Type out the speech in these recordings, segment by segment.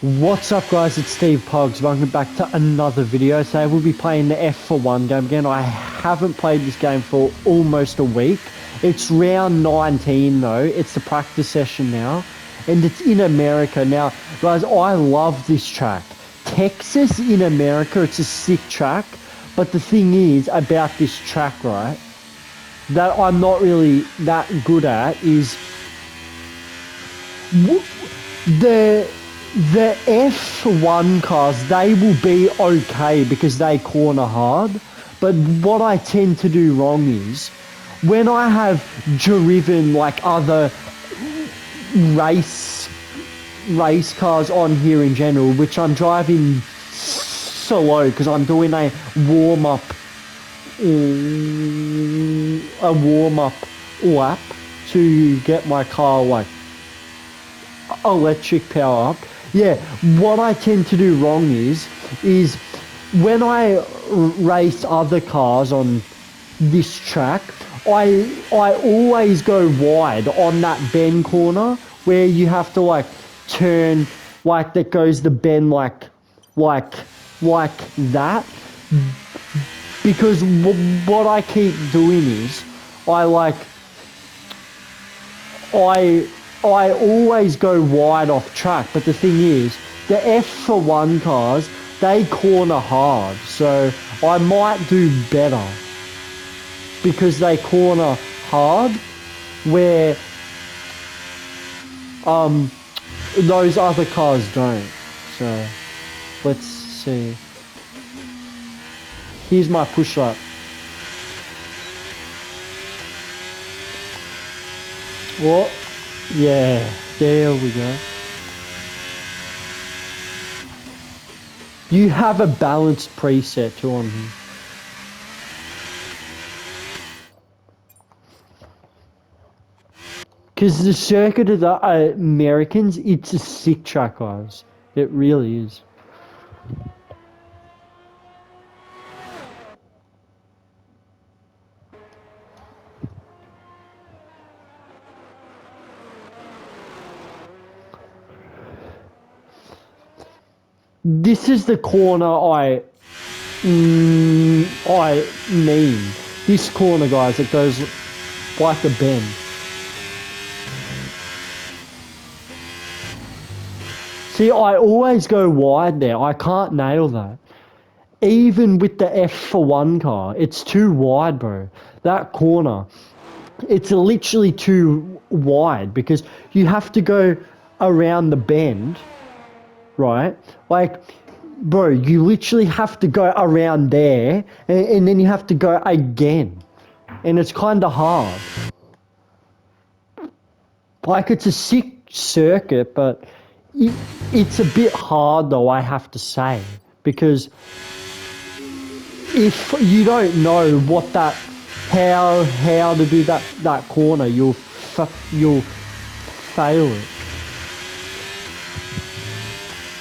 What's up guys, it's Steve Pogs, welcome back to another video. Today we'll be playing the F1 game again. I haven't played this game for almost a week. It's round 19 though, it's the practice session now. And it's in America. Now guys, I love this track. Texas in America, it's a sick track. But the thing is about this track, right, that I'm not really that good at is the F1 cars. They will be okay because they corner hard, but what I tend to do wrong is when I have driven like other race cars on here in general, which I'm driving slow because I'm doing a warm up lap to get my car like electric power up. Yeah, what I tend to do wrong is when I race other cars on this track, I always go wide on that bend corner where you have to like turn, like that goes the bend like that, because what I keep doing is I always go wide off track, but the thing is, the F1 cars, they corner hard, so I might do better because they corner hard, where those other cars don't. So let's see. Here's my push up. What? Yeah, there we go. You have a balanced preset too on here. Because the circuit of the Americans, it's a sick track, guys. It really is. This is the corner I mean. This corner, guys, it goes like a bend. See, I always go wide there. I can't nail that. Even with the F1 car, it's too wide, bro. That corner, it's literally too wide because you have to go around the bend, right? Like, bro, you literally have to go around there and then you have to go again. And it's kind of hard. Like, it's a sick circuit, but it's a bit hard, though, I have to say. Because if you don't know what that, how to do that corner, you'll fail it.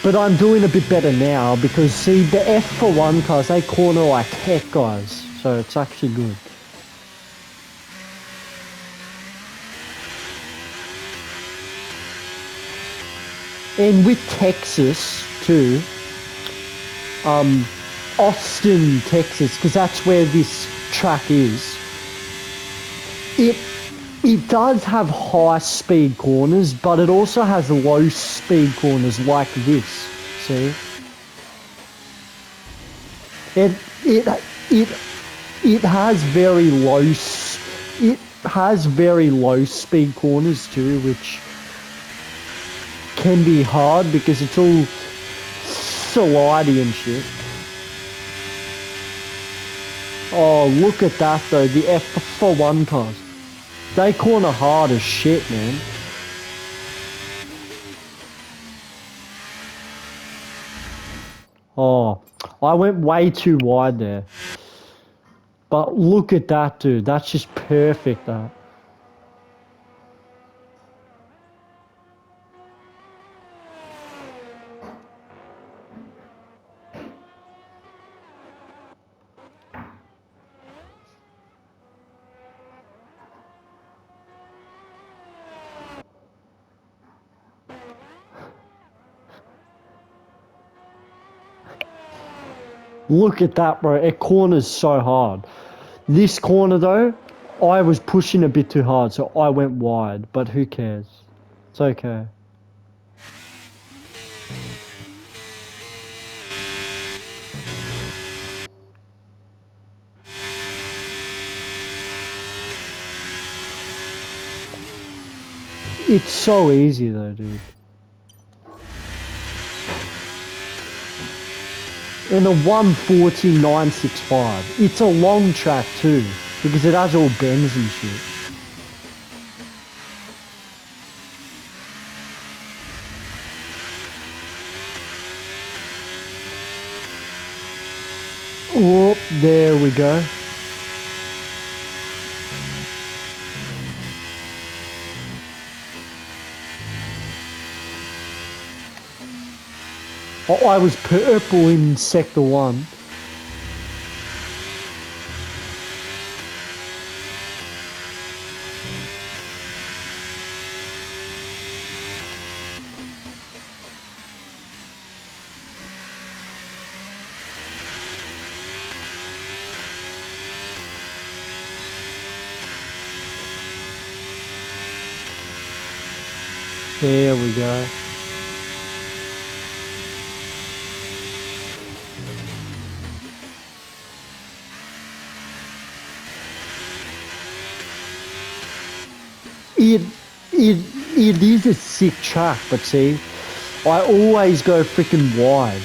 But I'm doing a bit better now because, see, the F1 cars, they corner like heck, guys. So it's actually good. And with Texas, too, Austin, Texas, because that's where this track is, it does have high speed corners, but it also has low speed corners like this. See, it has very low speed corners too, which can be hard because it's all slidey and shit. Oh, look at that though, the F1 cars. They corner hard as shit, man. Oh, I went way too wide there. But look at that, dude. That's just perfect, that. Look at that, bro. It corners so hard. This corner, though, I was pushing a bit too hard, so I went wide. But who cares? It's okay. It's so easy, though, dude. And a 149.65. It's a long track, too, because it has all bends and shit. Oh, there we go. Oh, I was purple in sector 1. There we go. It, it is a sick track, but see, I always go freaking wide.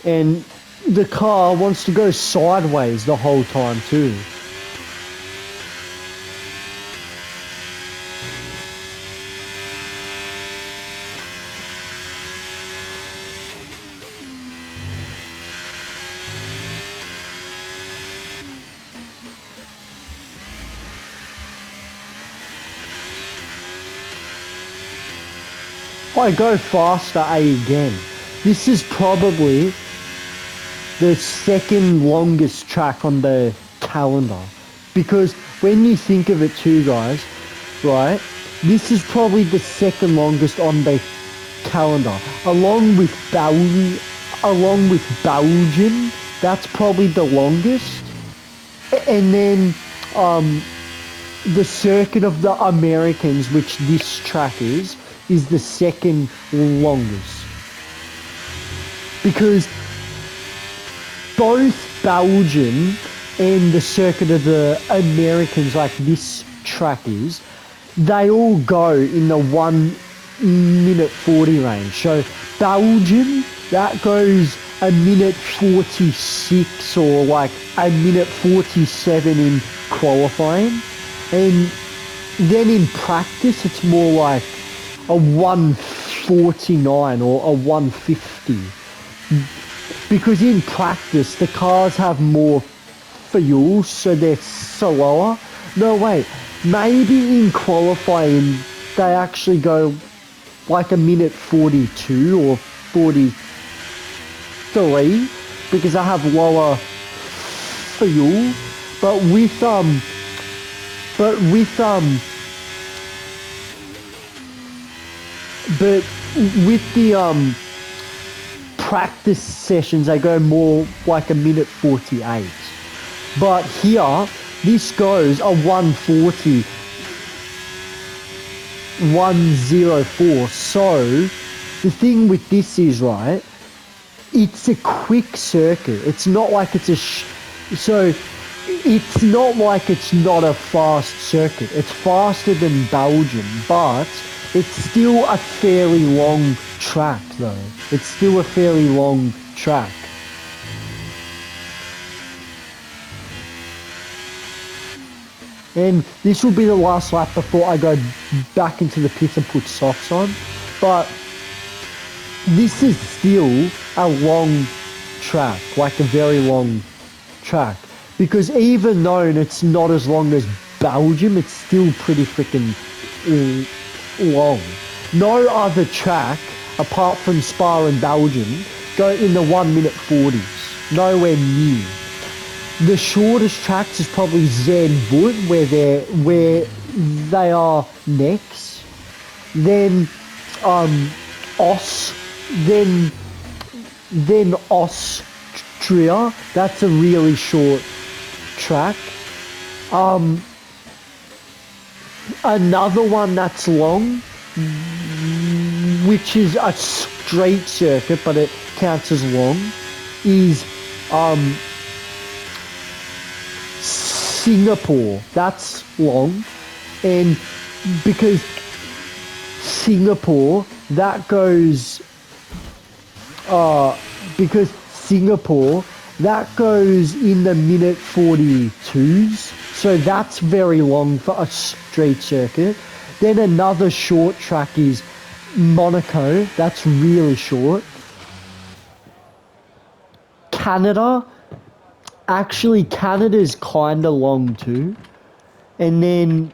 And the car wants to go sideways the whole time too. I go faster A again. This is probably the second longest track on the calendar. Because when you think of it too, guys, right, this is probably the second longest on the calendar. Along with Belgium, that's probably the longest. And then the Circuit of the Americans, which this track is the second longest. Because both Belgium and the Circuit of the Americans, like this track is, they all go in the 1 minute 40 range. So Belgium, that goes a minute 46 or like a minute 47 in qualifying. And then in practice, it's more like a 149 or a 150. Because in practice, the cars have more fuel, so they're slower. No, wait, maybe in qualifying, they actually go like a minute 42 or 43 because I have lower fuel. But with the practice sessions, they go more like a minute 48. But here, this goes a 140, 104. So the thing with this is, right, it's a quick circuit. It's not like it's so it's not like it's not a fast circuit. It's faster than Belgium, but it's still a fairly long track, though. It's still a fairly long track. And this will be the last lap before I go back into the pits and put softs on. But this is still a long track, like a very long track. Because even though it's not as long as Belgium, it's still pretty freaking long. No other track, apart from Spa and Belgium, go in the 1 minute 40s. Nowhere near. The shortest tracks is probably Zandvoort, where they are next. Then Os, then Austria, that's a really short track. Another one that's long, which is a straight circuit, but it counts as long, is Singapore. That's long, and because Singapore, that goes in the minute 42s, so that's very long for a straight circuit. Then another short track is Monaco, that's really short. Canada's kind of long too. And then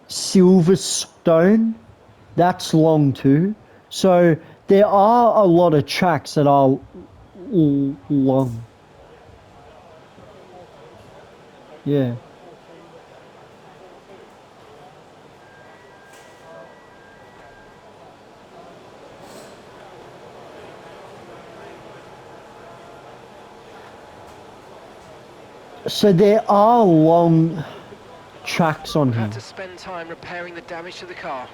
Silverstone, that's long too. So there are a lot of tracks that are long. Yeah. So there are long tracks on here. Had to spend time repairing the damage to the car.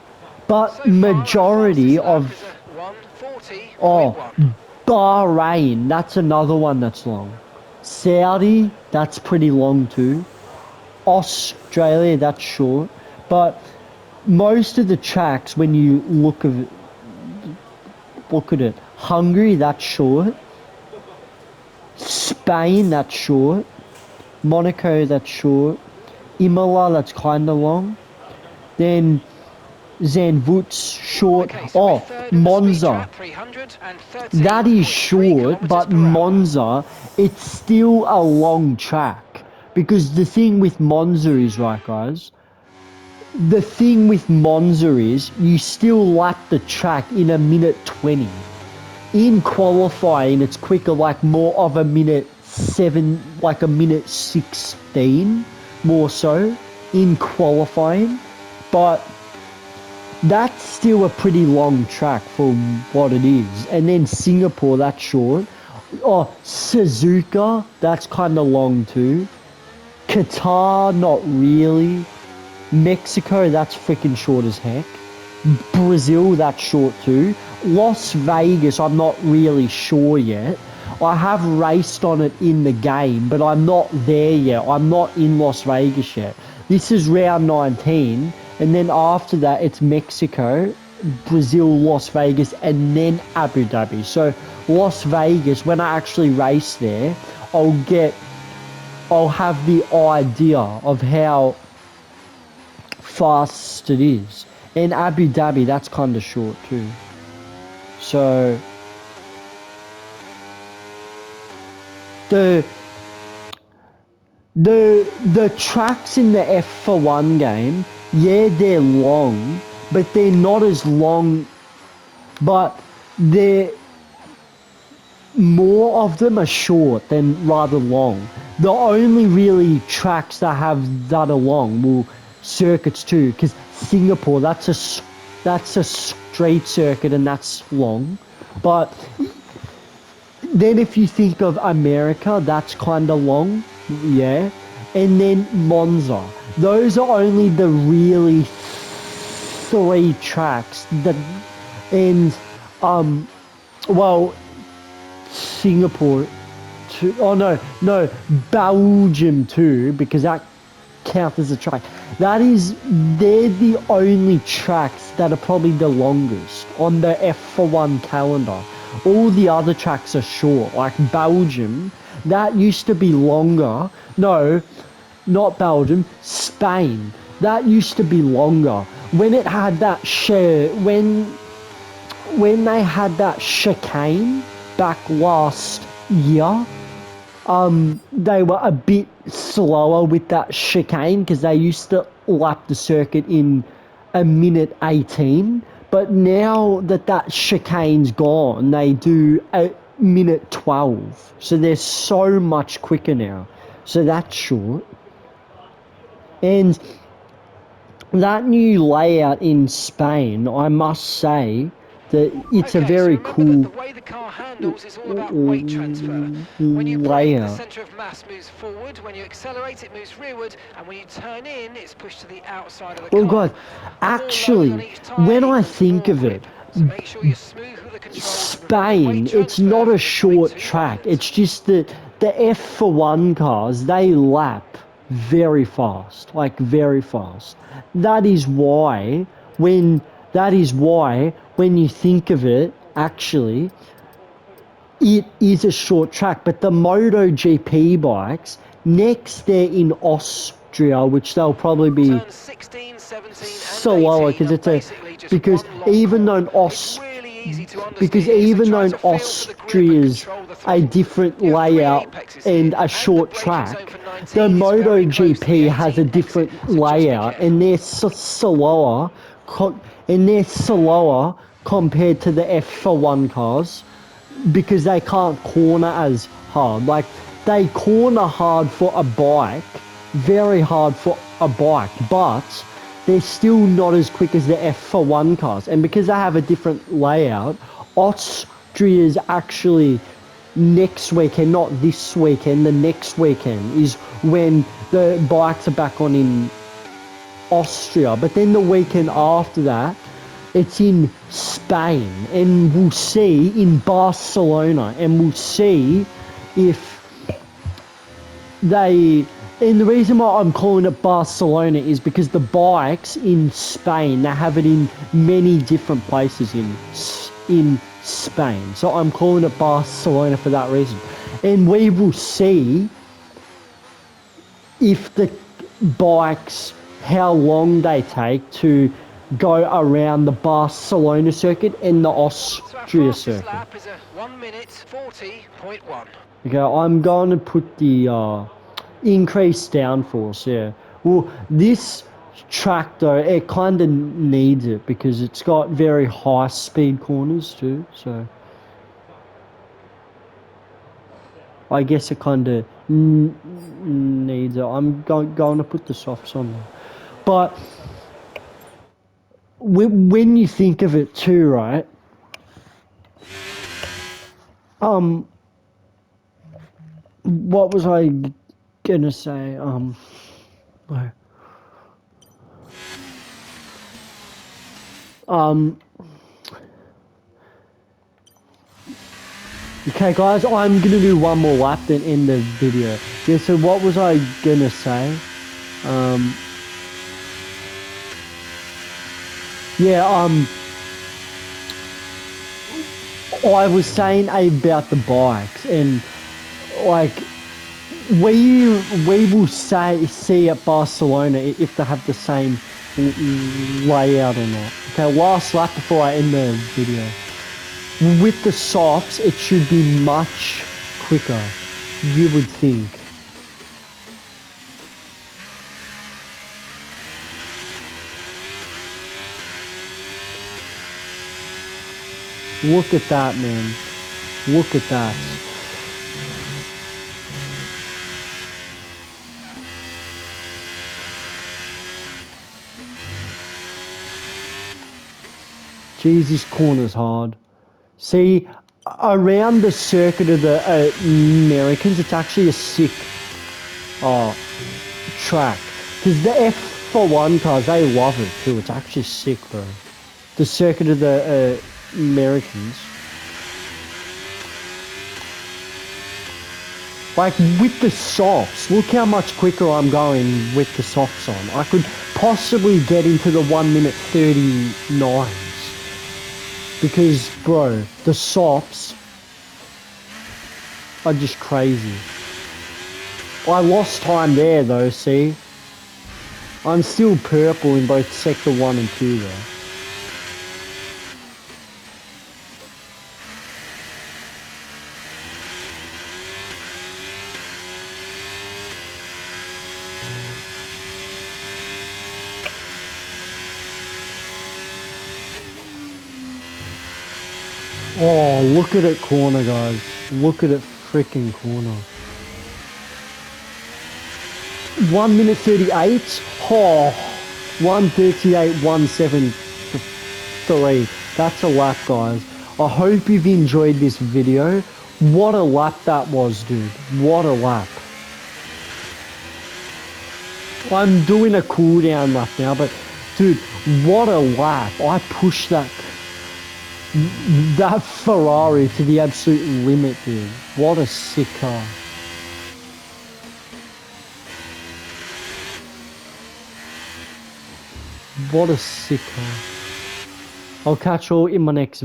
But So majority far, of... is a 140.1. Oh, Bahrain, that's another one that's long. Saudi, that's pretty long too. Australia, that's short. But most of the tracks, when you look at it, Hungary, that's short. Spain, that's short. Monaco, that's short. Imola, that's kind of long. Then Zandvoort's short. Okay, so Monza. That is short, but Monza, it's still a long track. Because the thing with Monza is, right, guys? The thing with Monza is you still lap the track in a minute 20. In qualifying, it's quicker, like more of a minute 7, like a minute 16, more so, in qualifying. But that's still a pretty long track for what it is. And then Singapore, that's short. Suzuka, that's kind of long too. Qatar, not really. Mexico, that's freaking short as heck. Brazil, that's short too. Las Vegas, I'm not really sure yet. I have raced on it in the game, but I'm not there yet. I'm not in Las Vegas yet. This is round 19, and then after that, it's Mexico, Brazil, Las Vegas, and then Abu Dhabi. So Las Vegas, when I actually race there, I'll have the idea of how fast it is. And Abu Dhabi, that's kind of short too. So the tracks in the F1 game, yeah, they're long, but they're not as long, but more of them are short than rather long. The only really tracks that are long, well, circuits too, because Singapore, that's a straight circuit and that's long. But then if you think of America, that's kind of long, yeah. And then Monza, those are only the really 3 tracks that, and Singapore too. Oh no, Belgium too, because that counts as a track. They're the only tracks that are probably the longest on the F1 calendar. All the other tracks are short, like Belgium, that used to be longer. No, not Belgium, Spain. That used to be longer. When it had that when they had that chicane back last year, they were a bit slower with that chicane because they used to lap the circuit in a minute 18. But now that chicane's gone, they do a minute 12. So they're so much quicker now. So that's short. And that new layout in Spain, I must say, It's a Okay, so very remember cool that the way the car handles is all about weight transfer. When you brake, the layout. centre of mass moves forward. When you accelerate, it moves rearward. And when you turn in, it's pushed to the outside of the Well, car. guys, The more load on actually, each tyre when I equals think more of it, grip. So make sure you're smooth with the controls to prevent the weight Spain, it's transfer not a from becoming short too track. violent. It's just that the F1 cars, they lap very fast, like very fast. That is why when you think of it, actually, it is a short track. But the MotoGP bikes, next they're in Austria, which they'll probably be Turns 16, 17 and slower 18 are basically just because one long even corner. though It's really easy to because understeer, so even try though to feel for the grip and Austria's control the a throttle. different You have three layout apexes and here, a and the short braking zone track, for the 19 is very close to the MotoGP has a 18 exit, different so just be layout, careful. and they're slower compared to the F1 cars because they can't corner as hard. Like, they corner hard for a bike, very hard for a bike, but they're still not as quick as the F1 cars. And because they have a different layout, Austria's actually next weekend, not this weekend, the next weekend is when the bikes are back on in Austria. But then the weekend after that, it's in Spain, and we'll see in Barcelona, and we'll see if they. And the reason why I'm calling it Barcelona is because the bikes in Spain, they have it in many different places in Spain. So I'm calling it Barcelona for that reason. And we will see if the bikes, how long they take to go around the Barcelona circuit and the So our Austria fastest circuit. lap is a 1 minute 40.1. Okay, I'm going to put the increased downforce, yeah. Well, this track though, it kind of needs it because it's got very high speed corners too, so I guess it kind of needs it. I'm going to put the softs on there. But when you think of it too, right? What was I gonna say? Where? Okay, guys, I'm gonna do one more lap then end the video. Yeah. So what was I gonna say? Yeah. I was saying about the bikes and like we will see at Barcelona if they have the same layout or not. Okay, last lap before I end the video. With the softs, it should be much quicker, you would think. Look at that, man. Look at that. Jesus, corner's hard. See, around the circuit of the Americans, it's actually a sick track. Because the F1 cars, they love it too. It's actually sick, bro. The circuit of the Americans. Like, with the softs, look how much quicker I'm going with the softs on. I could possibly get into the 1 minute 39s. Because, bro, the softs are just crazy. I lost time there, though, see? I'm still purple in both Sector 1 and 2, though. Oh, look at it corner, guys. Look at it freaking corner. 1 minute 38. Oh, 1:38, 1:73. That's a lap, guys. I hope you've enjoyed this video. What a lap that was, dude. What a lap. I'm doing a cooldown lap now, but dude, what a lap. I pushed that Ferrari to the absolute limit, dude. What a sick car. What a sick car. I'll catch you all in my next